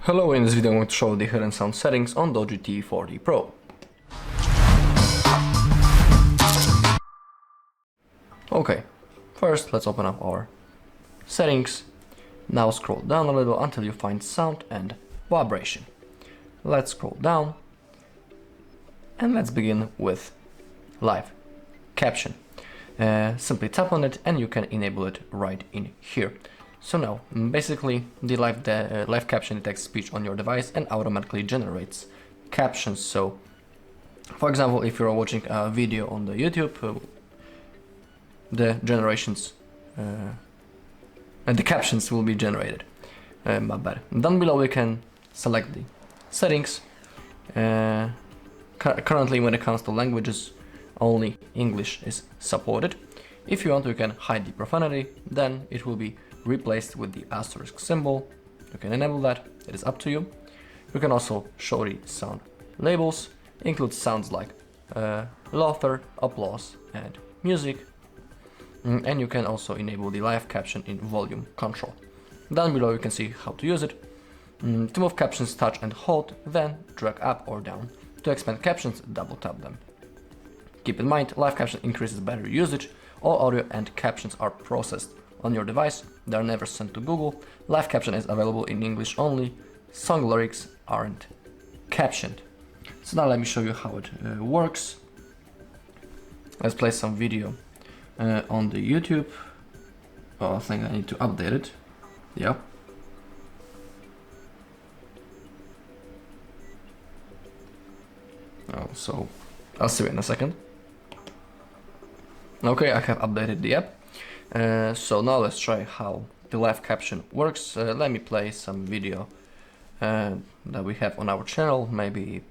Hello, in this video I'm going to show the hidden sound settings on DOOGEE T40 Pro. Okay, first let's open up our settings. Now scroll down a little until you find sound and vibration. Let's scroll down and let's begin with live caption. Simply tap on it and you can enable it right in here. So now, basically, the live caption detects speech on your device and automatically generates captions. So, for example, if you're watching a video on the YouTube, the generations and the captions will be generated. My bad. Down below we can select the settings. Currently, when it comes to languages, only English is supported. If you want, you can hide the profanity, then it will be replaced with the asterisk symbol. You can enable that, it is up to you. You can also show the sound labels, include sounds like laughter, applause and music. And you can also enable the live caption in volume control. Down below you can see how to use it. To move captions, touch and hold, then drag up or down. To expand captions, double tap them. Keep in mind, live caption increases battery usage. All audio and captions are processed on your device, they are never sent to Google. Live caption is available in English only. Song lyrics aren't captioned. So now let me show you how it works. Let's play some video on the YouTube. Oh, I think I need to update it. Yep. Oh, so I'll see you in a second. Okay, I have updated the app. So now let's try how the live caption works. Let me play some video that we have on our channel, maybe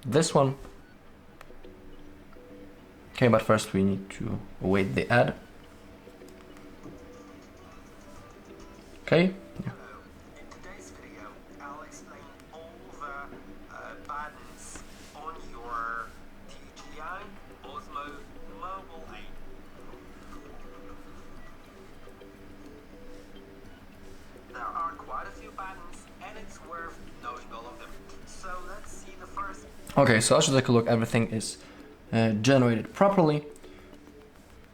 this one. Okay, but first we need to wait the ad. Okay. Yeah. In today's video, I'll explain all the buttons on your DOOGEE Osmo Mobile app. There are quite a few buttons and it's worth knowing all of them. So let's see the first. Okay, so as you take a look, everything is generated properly.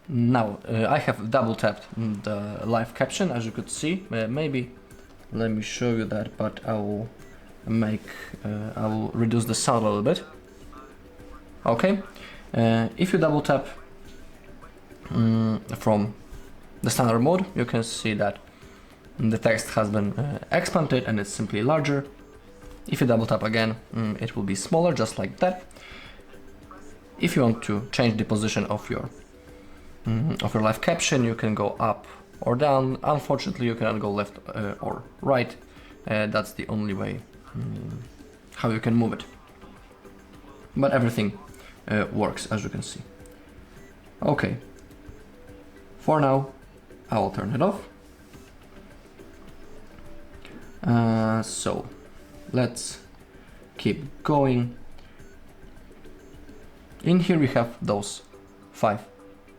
Now I have double tapped the live caption, as you could see. Maybe let me show you that, but I will reduce the sound a little bit. Okay, if you double tap from the standard mode, you can see that the text has been expanded and it's simply larger. If you double tap again, it will be smaller, just like that. If you want to change the position of your live caption, you can go up or down. Unfortunately, you cannot go left or right. That's the only way how you can move it. But everything works, as you can see. Okay. For now, I will turn it off. So let's keep going. In here we have those 5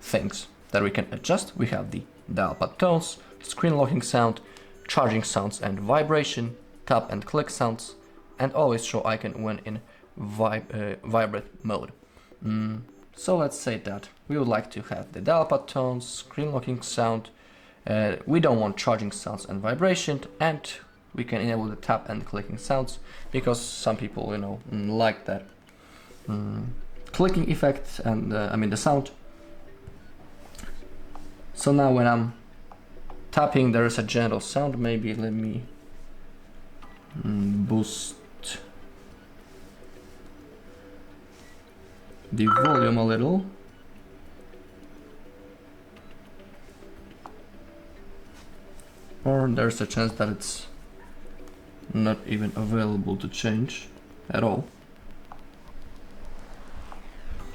things that we can adjust. We have the dial pad tones, screen locking sound, charging sounds and vibration, tap and click sounds, and always show icon when in vibrate mode. So let's say that we would like to have the dial pad tones, screen locking sound. We don't want charging sounds and vibration, and we can enable the tap and clicking sounds because some people, you know, like that clicking effect and the sound. So now when I'm tapping, there is a gentle sound. Maybe let me boost the volume a little. Or there's a chance that it's not even available to change at all.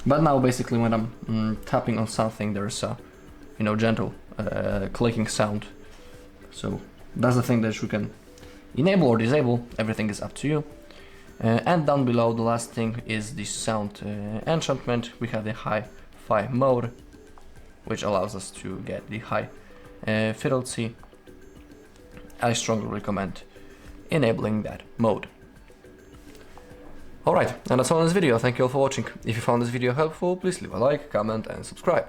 But now basically when I'm tapping on something, there's a gentle clicking sound. So that's the thing that you can enable or disable. Everything is up to you. And down below, the last thing is the sound enhancement. We have the hi-fi mode, which allows us to get the high fidelity. I strongly recommend enabling that mode. Alright, and that's all in this video. Thank you all for watching. If you found this video helpful, please leave a like, comment and subscribe.